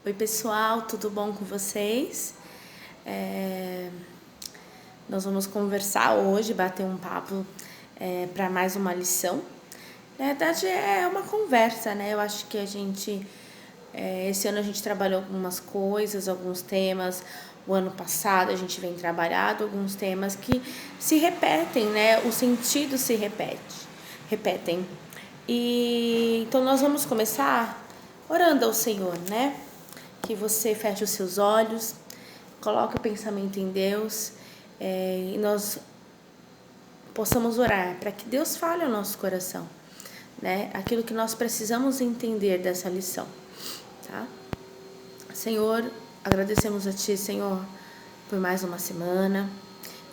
Oi pessoal, tudo bom com vocês? Nós vamos conversar hoje, bater um papo para mais uma lição. Na verdade é uma conversa, né? Eu acho que esse ano a gente trabalhou algumas coisas, alguns temas. O ano passado a gente vem trabalhando alguns temas que se repetem, né? O sentido se repetem. E então nós vamos começar orando ao Senhor, né? Que você feche os seus olhos, coloque o pensamento em Deus e nós possamos orar para que Deus fale ao nosso coração, né? Aquilo que nós precisamos entender dessa lição, tá? Senhor, agradecemos a Ti, Senhor, por mais uma semana.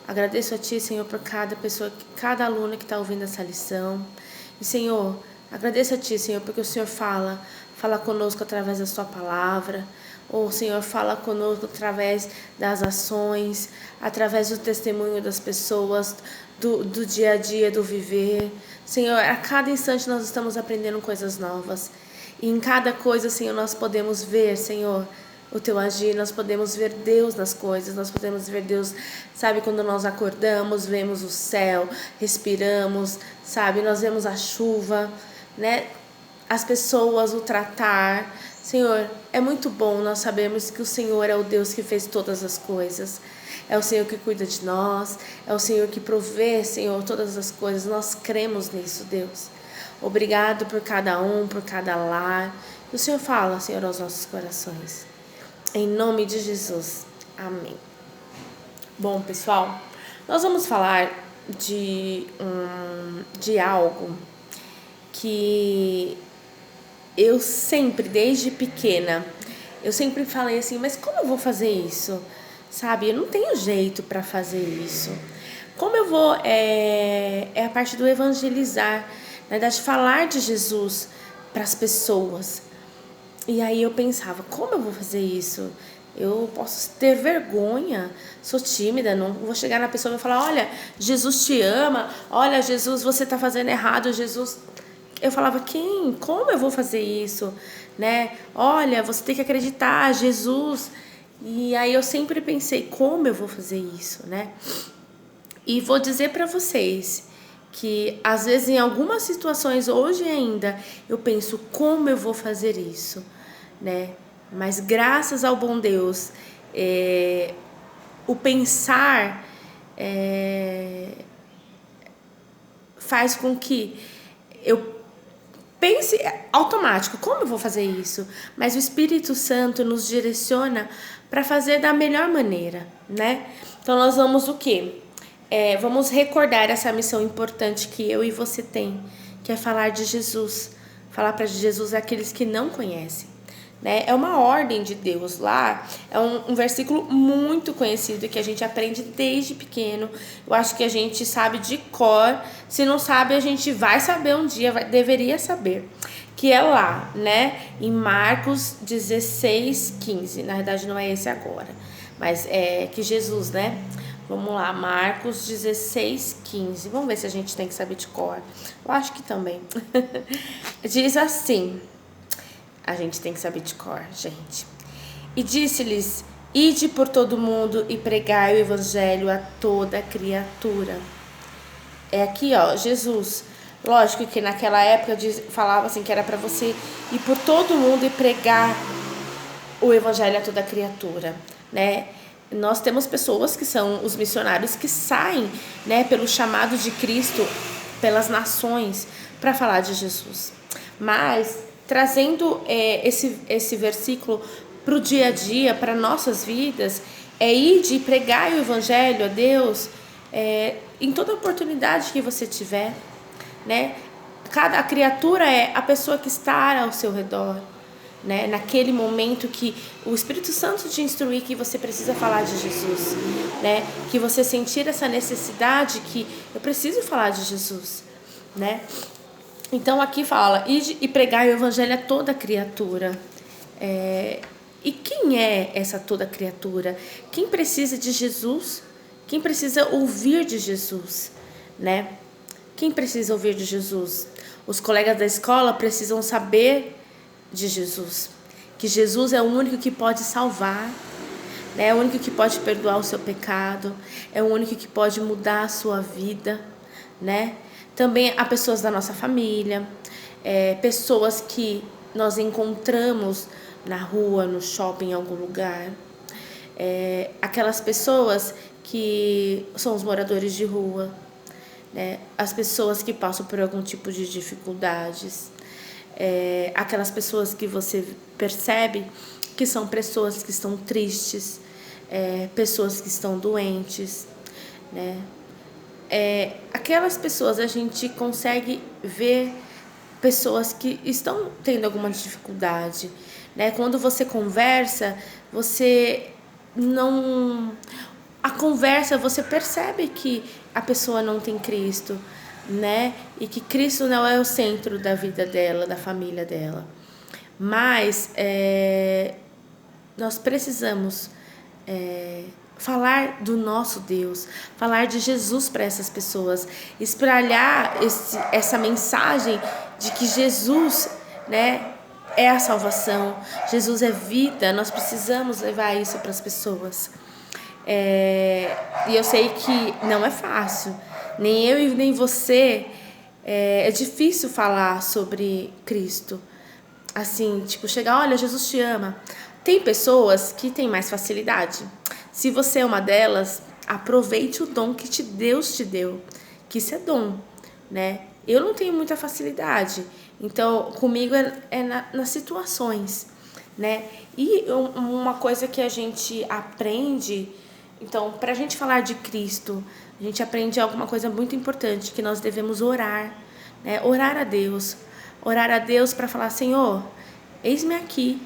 Agradeço a Ti, Senhor, por cada pessoa, cada aluno que está ouvindo essa lição. E, Senhor, agradeço a Ti, Senhor, porque o Senhor fala conosco através da Sua palavra. O Senhor fala conosco através das ações, através do testemunho das pessoas, do dia a dia, do viver. Senhor, a cada instante nós estamos aprendendo coisas novas. E em cada coisa, Senhor, nós podemos ver, Senhor, o Teu agir, nós podemos ver Deus nas coisas, nós podemos ver Deus, sabe, quando nós acordamos, vemos o céu, respiramos, sabe, nós vemos a chuva, né, as pessoas, o tratar. Senhor, é muito bom nós sabermos que o Senhor é o Deus que fez todas as coisas, é o Senhor que cuida de nós, é o Senhor que provê, Senhor, todas as coisas, nós cremos nisso, Deus. Obrigado por cada um, por cada lar. E o Senhor fala, Senhor, aos nossos corações. Em nome de Jesus. Amém. Bom, pessoal, nós vamos falar de algo que eu sempre, desde pequena, eu sempre falei assim, mas como eu vou fazer isso? Sabe, eu não tenho jeito para fazer isso. Como eu vou, é a parte do evangelizar, na verdade, falar de Jesus para as pessoas. E aí eu pensava, como eu vou fazer isso? Eu posso ter vergonha, sou tímida, não vou chegar na pessoa e falar, olha, Jesus te ama, olha, Jesus, você está fazendo errado, Jesus... Eu falava, como eu vou fazer isso, né? Olha, você tem que acreditar, Jesus. E aí eu sempre pensei, como eu vou fazer isso, né? E vou dizer para vocês que às vezes em algumas situações hoje ainda eu penso, como eu vou fazer isso, né? Mas graças ao bom Deus, o pensar faz com que eu pense automático, como eu vou fazer isso? Mas o Espírito Santo nos direciona para fazer da melhor maneira, né? Então nós vamos o quê? Vamos recordar essa missão importante que eu e você tem, que é falar de Jesus. Falar para Jesus àqueles que não conhecem, né? É uma ordem de Deus lá, é um versículo muito conhecido que a gente aprende desde pequeno. Eu acho que a gente sabe de cor, se não sabe a gente vai saber um dia, deveria saber, que é lá, né, em Marcos 16:15, na verdade não é esse agora, mas é que Jesus, né, vamos lá, Marcos 16:15, vamos ver se a gente tem que saber de cor, eu acho que também, diz assim, a gente tem que saber de cor, gente. E disse-lhes, ide por todo mundo e pregai o evangelho a toda criatura. É aqui, ó, Jesus. Lógico que naquela época falava assim que era para você ir por todo mundo e pregar o evangelho a toda criatura, né? Nós temos pessoas que são os missionários que saem, né, pelo chamado de Cristo pelas nações para falar de Jesus. Mas trazendo esse versículo para o dia a dia, para nossas vidas, ir de pregar o evangelho a Deus em toda oportunidade que você tiver, né? Cada criatura é a pessoa que está ao seu redor, né? Naquele momento que o Espírito Santo te instruir que você precisa falar de Jesus, né? Que você sentir essa necessidade que eu preciso falar de Jesus, né? Então aqui fala, ide e pregai o evangelho a toda criatura. E quem é essa toda criatura? Quem precisa de Jesus? Quem precisa ouvir de Jesus, né? Quem precisa ouvir de Jesus? Os colegas da escola precisam saber de Jesus. que Jesus é o único que pode salvar, né? É o único que pode perdoar o seu pecado, é o único que pode mudar a sua vida, né? Também há pessoas da nossa família, pessoas que nós encontramos na rua, no shopping, em algum lugar, aquelas pessoas que são os moradores de rua, né? As pessoas que passam por algum tipo de dificuldades, aquelas pessoas que você percebe que são pessoas que estão tristes, pessoas que estão doentes, né? Aquelas pessoas a gente consegue ver pessoas que estão tendo alguma dificuldade, né? Quando você conversa, você não... A conversa, você percebe que a pessoa não tem Cristo, né? E que Cristo não é o centro da vida dela, da família dela. Mas nós precisamos falar do nosso Deus, falar de Jesus para essas pessoas, espalhar essa mensagem de que Jesus, né, é a salvação, Jesus é vida. Nós precisamos levar isso para as pessoas. E eu sei que não é fácil, nem eu e nem você. É difícil falar sobre Cristo, assim, tipo, chegar, olha, Jesus te ama. Tem pessoas que têm mais facilidade. Se você é uma delas, aproveite o dom que Deus te deu, que isso é dom, né? Eu não tenho muita facilidade, então comigo nas situações, né? E uma coisa que a gente aprende, então, para a gente falar de Cristo, a gente aprende alguma coisa muito importante, que nós devemos orar, né? Orar a Deus para falar, Senhor, eis-me aqui.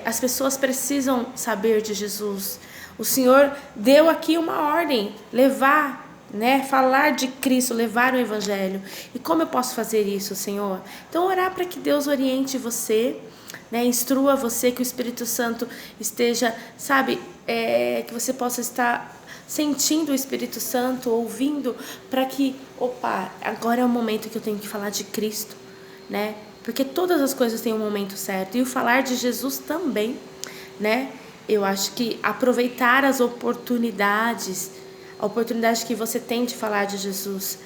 As pessoas precisam saber de Jesus. O Senhor deu aqui uma ordem, levar, né, falar de Cristo, levar o Evangelho. E como eu posso fazer isso, Senhor? Então, orar para que Deus oriente você, né, instrua você, que o Espírito Santo esteja, sabe, que você possa estar sentindo o Espírito Santo, ouvindo, para que, agora é o momento que eu tenho que falar de Cristo, né? Porque todas as coisas têm um momento certo. E o falar de Jesus também, né? Eu acho que aproveitar as oportunidades, a oportunidade que você tem de falar de Jesus.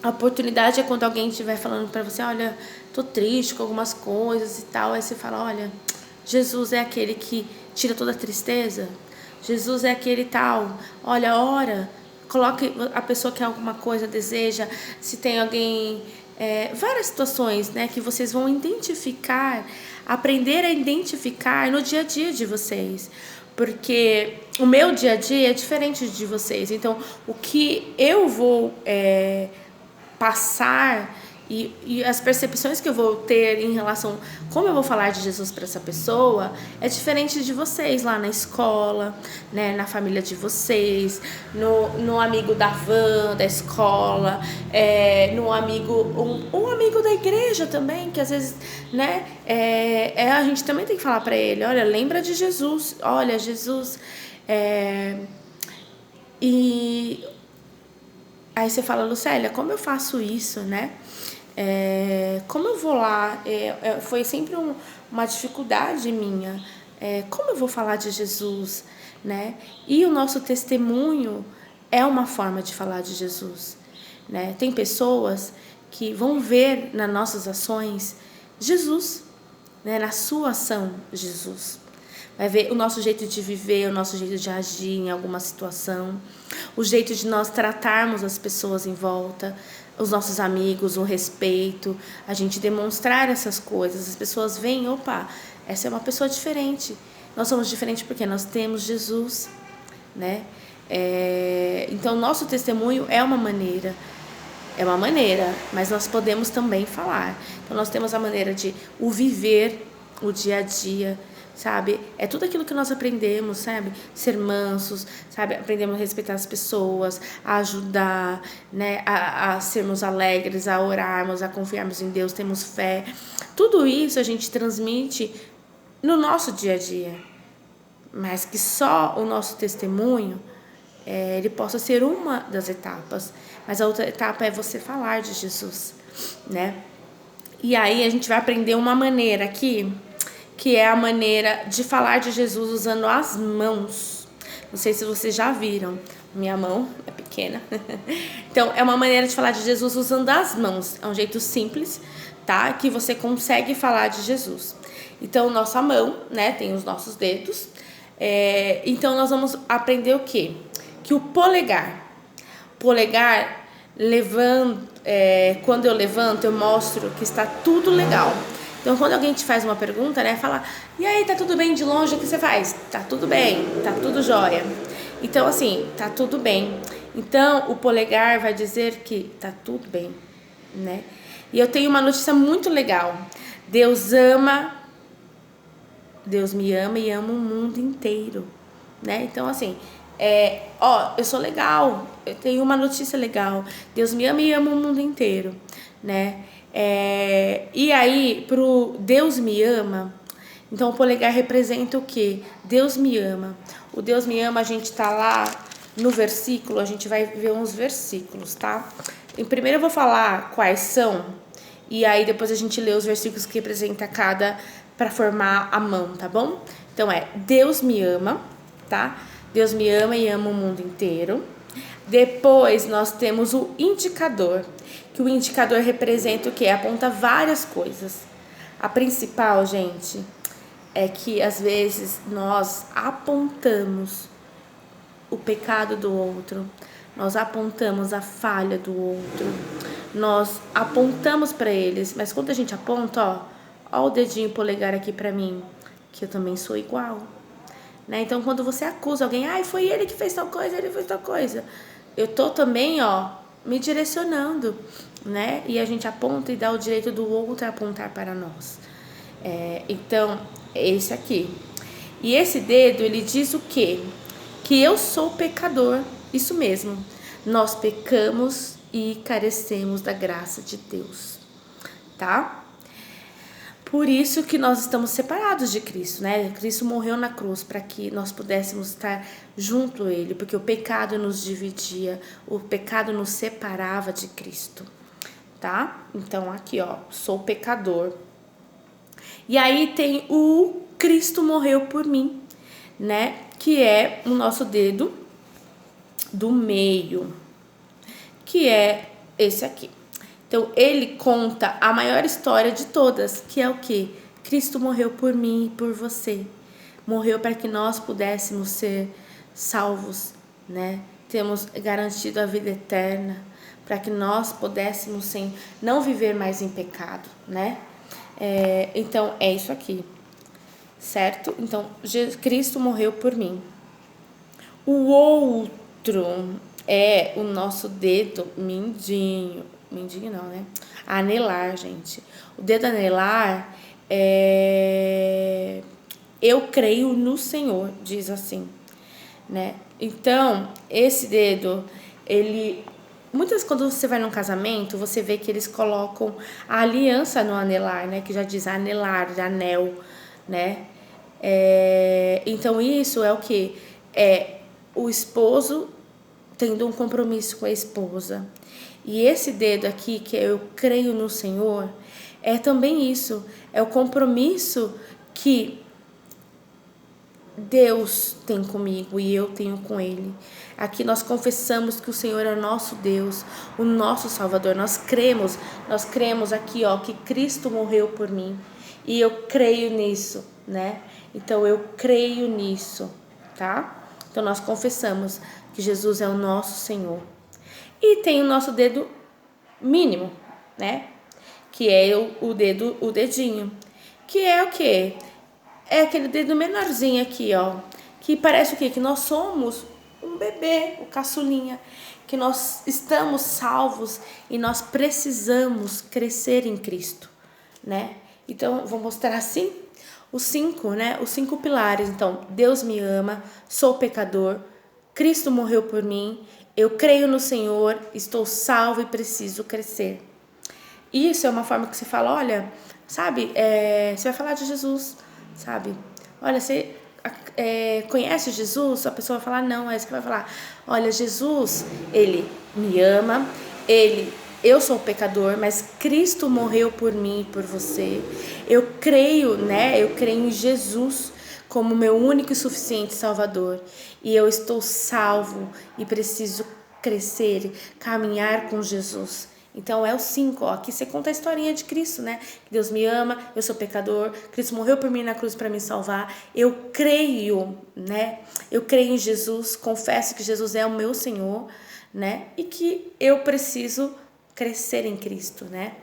A oportunidade é quando alguém estiver falando para você, olha, tô triste com algumas coisas e tal. Aí você fala, olha, Jesus é aquele que tira toda a tristeza. Jesus é aquele tal. Olha, ora, coloque a pessoa que alguma coisa deseja. Se tem alguém... várias situações, né, que vocês vão identificar, aprender a identificar no dia a dia de vocês, porque o meu dia a dia é diferente de vocês. Então, o que eu vou passar e as percepções que eu vou ter em relação a como eu vou falar de Jesus para essa pessoa é diferente de vocês lá na escola, né, na família de vocês, no amigo da van, da escola, no amigo, um amigo da igreja também, que às vezes, né, a gente também tem que falar para ele, olha, lembra de Jesus, olha, Jesus, e aí você fala, Lucélia, como eu faço isso, né? Como eu vou lá? Foi sempre uma dificuldade minha. Como eu vou falar de Jesus, né? E o nosso testemunho é uma forma de falar de Jesus, né? Tem pessoas que vão ver nas nossas ações Jesus, né? Na sua ação, Jesus. Vai ver o nosso jeito de viver, o nosso jeito de agir em alguma situação, o jeito de nós tratarmos as pessoas em volta, os nossos amigos, o respeito, a gente demonstrar essas coisas. As pessoas veem, essa é uma pessoa diferente. Nós somos diferentes porque nós temos Jesus, né? Então, nosso testemunho é uma maneira, mas nós podemos também falar. Então, nós temos a maneira de o viver, o dia a dia, sabe? É tudo aquilo que nós aprendemos, sabe? Ser mansos, sabe? Aprendemos a respeitar as pessoas, a ajudar, né? A sermos alegres, a orarmos, a confiarmos em Deus, temos fé. Tudo isso a gente transmite no nosso dia a dia. Mas que só o nosso testemunho, ele possa ser uma das etapas. Mas a outra etapa é você falar de Jesus, né? E aí a gente vai aprender uma maneira aqui que é a maneira de falar de Jesus usando as mãos. Não sei se vocês já viram, minha mão é pequena. Então, é uma maneira de falar de Jesus usando as mãos. É um jeito simples, tá? Que você consegue falar de Jesus. Então, nossa mão, né, tem os nossos dedos. Então, nós vamos aprender o quê? Que o polegar, quando eu levanto, eu mostro que está tudo legal. Então, quando alguém te faz uma pergunta, né, fala, e aí, tá tudo bem de longe? O que você faz? Tá tudo bem, tá tudo jóia. Então, assim, tá tudo bem. Então, o polegar vai dizer que tá tudo bem, né? E eu tenho uma notícia muito legal. Deus me ama e ama o mundo inteiro, né? Então, assim, eu sou legal, eu tenho uma notícia legal. Deus me ama e ama o mundo inteiro, né? E aí, pro Deus me ama, então o polegar representa o quê? Deus me ama. O Deus me ama, a gente tá lá no versículo, a gente vai ver uns versículos, tá? Primeiro eu vou falar quais são, e aí depois a gente lê os versículos que representa cada, para formar a mão, tá bom? Então Deus me ama, tá? Deus me ama e ama o mundo inteiro. Depois nós temos o indicador, que o indicador representa o quê? Aponta várias coisas. A principal, gente, é que às vezes nós apontamos o pecado do outro, nós apontamos a falha do outro, nós apontamos para eles, mas quando a gente aponta, ó o dedinho polegar aqui para mim, que eu também sou igual, né? Então, quando você acusa alguém, foi ele que fez tal coisa, ele fez tal coisa, eu tô também, me direcionando, né? E a gente aponta e dá o direito do outro a apontar para nós. Então, é esse aqui. E esse dedo, ele diz o quê? Que eu sou pecador. Isso mesmo. Nós pecamos e carecemos da graça de Deus, tá? Por isso que nós estamos separados de Cristo, né? Cristo morreu na cruz para que nós pudéssemos estar junto a Ele, porque o pecado nos dividia, o pecado nos separava de Cristo, tá? Então aqui, sou pecador. E aí tem o Cristo morreu por mim, né? Que é o nosso dedo do meio, que é esse aqui. Então, ele conta a maior história de todas, que é o quê? Cristo morreu por mim e por você. Morreu para que nós pudéssemos ser salvos, né? Temos garantido a vida eterna, para que nós pudéssemos não viver mais em pecado, né? Então, é isso aqui, certo? Então, Cristo morreu por mim. O outro é o nosso dedo mindinho. Mindinho não, né? Anelar, gente. O dedo anelar eu creio no Senhor, diz assim, né? Então, esse dedo, quando você vai num casamento, você vê que eles colocam a aliança no anelar, né? Que já diz anelar, de anel, né? Então, isso é o quê? O esposo tendo um compromisso com a esposa. E esse dedo aqui, que eu creio no Senhor, é também isso. É o compromisso que Deus tem comigo e eu tenho com Ele. Aqui nós confessamos que o Senhor é o nosso Deus, o nosso Salvador. Nós cremos aqui, que Cristo morreu por mim. E eu creio nisso, né? Então eu creio nisso, tá? Então nós confessamos que Jesus é o nosso Senhor. E tem o nosso dedo mínimo, né? Que é o dedinho. Que é o quê? É aquele dedo menorzinho aqui, que parece o quê? Que nós somos um bebê, o caçulinha, que nós estamos salvos e nós precisamos crescer em Cristo, né? Então, vou mostrar assim os 5, né? Os 5 pilares. Então, Deus me ama, sou pecador, Cristo morreu por mim, eu creio no Senhor, estou salvo e preciso crescer. Isso é uma forma que você fala, olha, sabe, você vai falar de Jesus, sabe? Olha, você conhece Jesus? A pessoa vai falar, não, é isso que vai falar. Olha, Jesus, Ele me ama, Ele Eu sou pecador, mas Cristo morreu por mim e por você. Eu creio, né? Eu creio em Jesus como meu único e suficiente Salvador. E eu estou salvo e preciso crescer, caminhar com Jesus. Então é o 5, ó. Aqui você conta a historinha de Cristo, né? Deus me ama, eu sou pecador, Cristo morreu por mim na cruz para me salvar. Eu creio, né? Eu creio em Jesus, confesso que Jesus é o meu Senhor, né? E que eu preciso crescer em Cristo, né?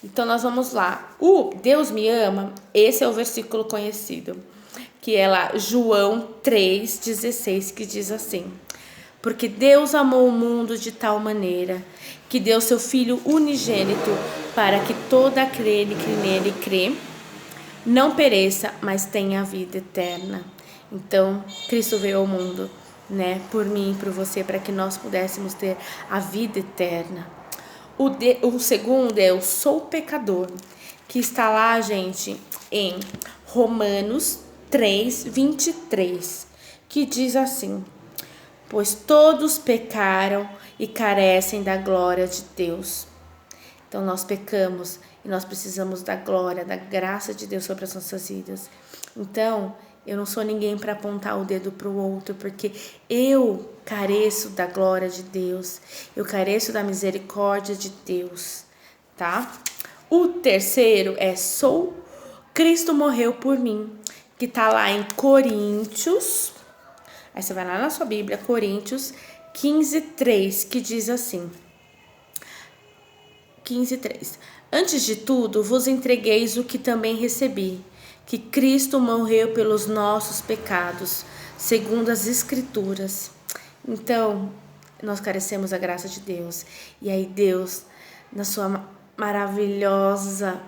Então nós vamos lá. O Deus me ama, esse é o versículo conhecido, que é lá João 3,16, que diz assim: porque Deus amou o mundo de tal maneira que deu seu Filho unigênito para que todo aquele que nele crê não pereça, mas tenha a vida eterna. Então, Cristo veio ao mundo, né, por mim e por você, para que nós pudéssemos ter a vida eterna. O segundo é o sou pecador, que está lá, gente, em Romanos 3:23, que diz assim: pois todos pecaram e carecem da glória de Deus. Então nós pecamos e nós precisamos da glória, da graça de Deus sobre as nossas vidas. Então, eu não sou ninguém para apontar o dedo para o outro, porque eu careço da glória de Deus, eu careço da misericórdia de Deus, tá? O terceiro é Cristo morreu por mim, que tá lá em Coríntios. Aí você vai lá na sua Bíblia, Coríntios 15:3, que diz assim: 15:3. Antes de tudo, vos entregueis o que também recebi, que Cristo morreu pelos nossos pecados, segundo as Escrituras. Então, nós carecemos da graça de Deus. E aí Deus, na sua maravilhosa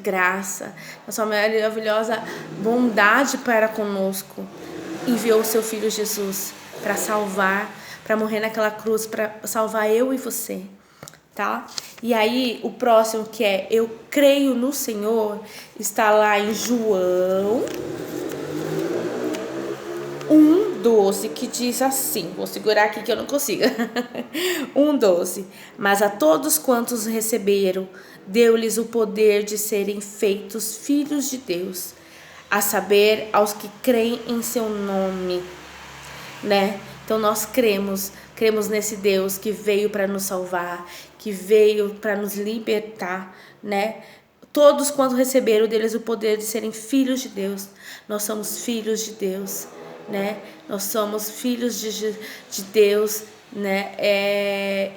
graça, na sua maravilhosa bondade para conosco, enviou o seu Filho Jesus para salvar, para morrer naquela cruz, para salvar eu e você, tá? E aí, o próximo, que é eu creio no Senhor, está lá em João 1:12, que diz assim, vou segurar aqui que eu não consigo, 1:12, mas a todos quantos receberam, deu-lhes o poder de serem feitos filhos de Deus, a saber, aos que creem em seu nome, né? Então nós cremos nesse Deus que veio para nos salvar, que veio para nos libertar, né? Todos quando receberam deles o poder de serem filhos de Deus, nós somos filhos de Deus, né? Nós somos filhos de Deus, né?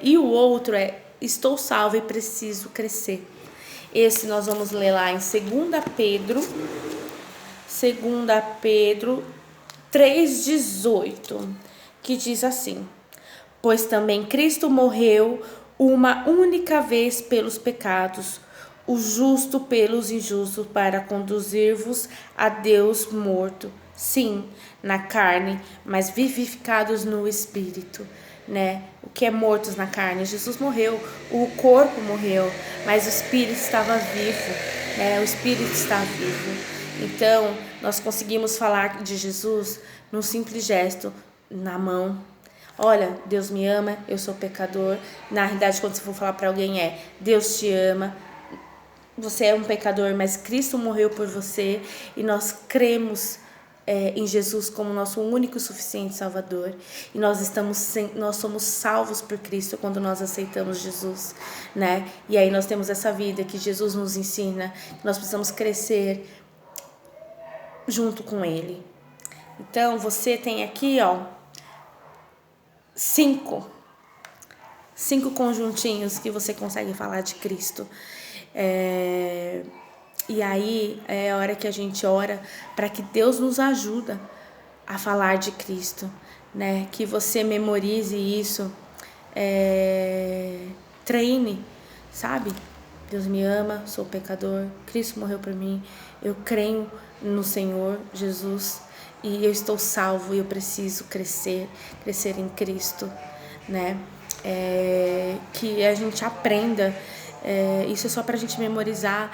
E o outro é estou salvo e preciso crescer. Esse nós vamos ler lá em 2 Pedro 3:18, que diz assim: pois também Cristo morreu uma única vez pelos pecados, o justo pelos injustos, para conduzir-vos a Deus morto, sim, na carne, mas vivificados no Espírito, né? O que é mortos na carne? Jesus morreu, o corpo morreu, mas o Espírito estava vivo, né? O Espírito está vivo. Então, nós conseguimos falar de Jesus num simples gesto, na mão. Olha, Deus me ama, eu sou pecador. Na realidade, quando você for falar para alguém Deus te ama, você é um pecador, mas Cristo morreu por você e nós cremos em Jesus como nosso único e suficiente Salvador. E nós somos salvos por Cristo quando nós aceitamos Jesus, né? E aí nós temos essa vida que Jesus nos ensina, que nós precisamos crescer junto com Ele. Então, você tem aqui, ó, cinco conjuntinhos que você consegue falar de Cristo. E aí é a hora que a gente ora para que Deus nos ajude a falar de Cristo, né? Que você memorize isso, treine, sabe? Deus me ama, sou pecador, Cristo morreu por mim, eu creio no Senhor Jesus e eu estou salvo e eu preciso crescer em Cristo, né? Que a gente aprenda, isso é só pra gente memorizar,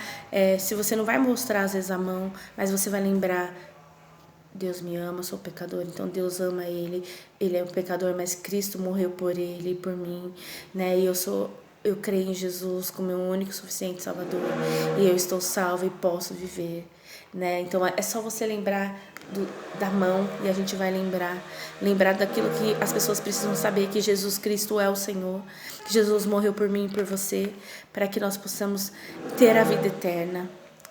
se você não vai mostrar às vezes a mão, mas você vai lembrar, Deus me ama, sou pecador, então Deus ama ele é um pecador, mas Cristo morreu por ele e por mim, né? E eu sou eu creio em Jesus como meu único e suficiente Salvador, e eu estou salvo e posso viver, né? Então é só você lembrar da mão, e a gente vai lembrar daquilo que as pessoas precisam saber, que Jesus Cristo é o Senhor, que Jesus morreu por mim e por você, para que nós possamos ter a vida eterna,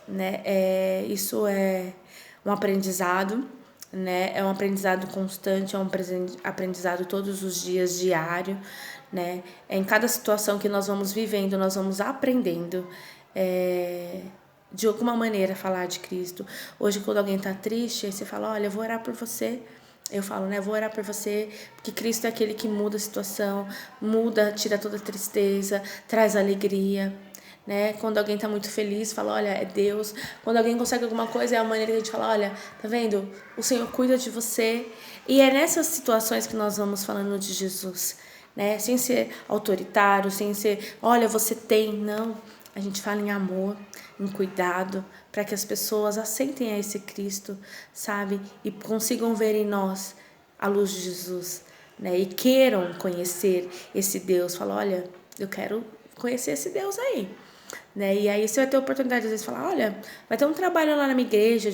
né? Isso é um aprendizado, né? É um aprendizado constante, é um aprendizado todos os dias, diário, né? Em cada situação que nós vamos vivendo, nós vamos aprendendo de alguma maneira falar de Cristo. Hoje, quando alguém está triste, aí você fala, olha, eu vou orar por você. Eu falo, né, vou orar por você, porque Cristo é aquele que muda a situação, tira toda a tristeza, traz alegria, né? Quando alguém está muito feliz, fala, olha, é Deus. Quando alguém consegue alguma coisa, é a maneira que a gente fala, olha, tá vendo? O Senhor cuida de você. E é nessas situações que nós vamos falando de Jesus, né? Sem ser autoritário, sem ser, olha, você tem, não. A gente fala em amor, em cuidado, para que as pessoas aceitem a esse Cristo, sabe? E consigam ver em nós a luz de Jesus, né? E queiram conhecer esse Deus. Fala, olha, eu quero conhecer esse Deus aí, né? E aí você vai ter a oportunidade, às vezes, de falar, olha, vai ter um trabalho lá na minha igreja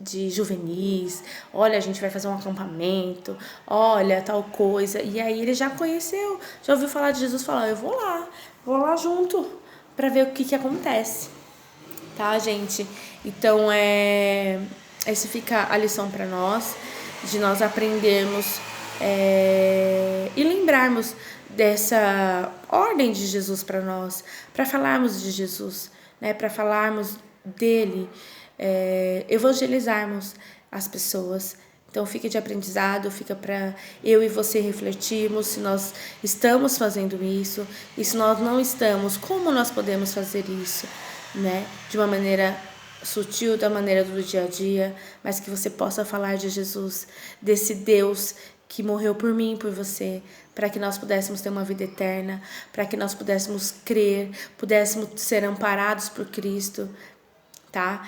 de juvenis, olha, a gente vai fazer um acampamento, olha, tal coisa. E aí ele já conheceu, já ouviu falar de Jesus, falar, eu vou lá junto para ver o que acontece, tá, gente? Então, essa fica a lição para nós, de nós aprendermos e lembrarmos dessa ordem de Jesus para nós, para falarmos de Jesus, né? Para falarmos dele, evangelizarmos as pessoas. Então fica de aprendizado, fica para eu e você refletirmos se nós estamos fazendo isso, e se nós não estamos, como nós podemos fazer isso, né? De uma maneira sutil, da maneira do dia a dia, mas que você possa falar de Jesus, desse Deus que morreu por mim e por você, para que nós pudéssemos ter uma vida eterna, para que nós pudéssemos crer, pudéssemos ser amparados por Cristo, tá?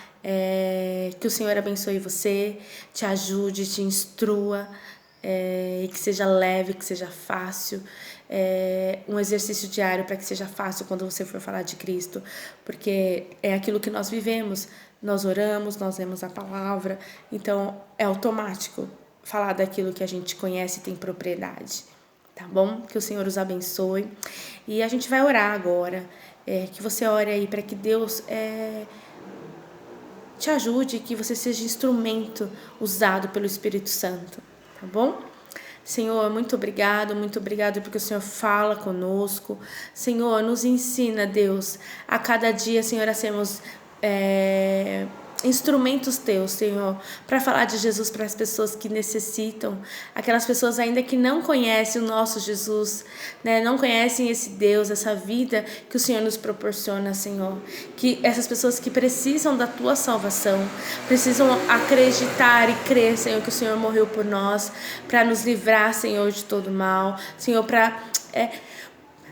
Que o Senhor abençoe você, te ajude, te instrua, e que seja leve, que seja fácil, um exercício diário para que seja fácil quando você for falar de Cristo, porque é aquilo que nós vivemos, nós oramos, nós lemos a palavra, então é automático falar daquilo que a gente conhece e tem propriedade, tá bom? Que o Senhor os abençoe, e a gente vai orar agora, que você ore aí para que Deus te ajude, que você seja instrumento usado pelo Espírito Santo, tá bom? Senhor, muito obrigado porque o Senhor fala conosco. Senhor, nos ensina, Deus, a cada dia, Senhor, a sermos instrumentos teus, Senhor, para falar de Jesus para as pessoas que necessitam, aquelas pessoas ainda que não conhecem o nosso Jesus, né? Não conhecem esse Deus, essa vida que o Senhor nos proporciona, Senhor, que essas pessoas que precisam da tua salvação, precisam acreditar e crer, Senhor, que o Senhor morreu por nós, para nos livrar, Senhor, de todo mal, Senhor, para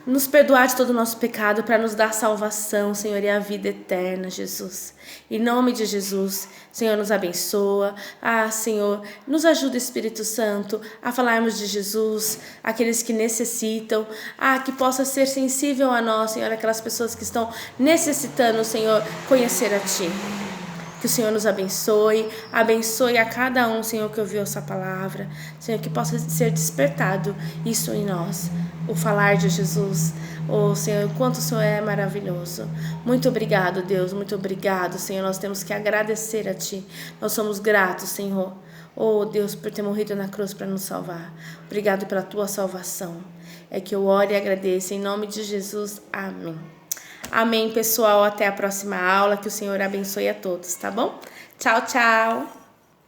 nos perdoar de todo o nosso pecado, para nos dar salvação, Senhor, e a vida eterna, Jesus. Em nome de Jesus, Senhor, nos abençoa. Senhor, nos ajuda, Espírito Santo, a falarmos de Jesus, aqueles que necessitam. Que possa ser sensível a nós, Senhor, aquelas pessoas que estão necessitando, Senhor, conhecer a Ti. Que o Senhor nos abençoe a cada um, Senhor, que ouviu essa palavra. Senhor, que possa ser despertado isso em nós, o falar de Jesus. Senhor, quanto o Senhor é maravilhoso. Muito obrigado, Deus, muito obrigado, Senhor. Nós temos que agradecer a Ti. Nós somos gratos, Senhor. Deus, por ter morrido na cruz para nos salvar. Obrigado pela Tua salvação. É que eu oro e agradeço em nome de Jesus. Amém. Amém, pessoal. Até a próxima aula. Que o Senhor abençoe a todos, tá bom? Tchau, tchau.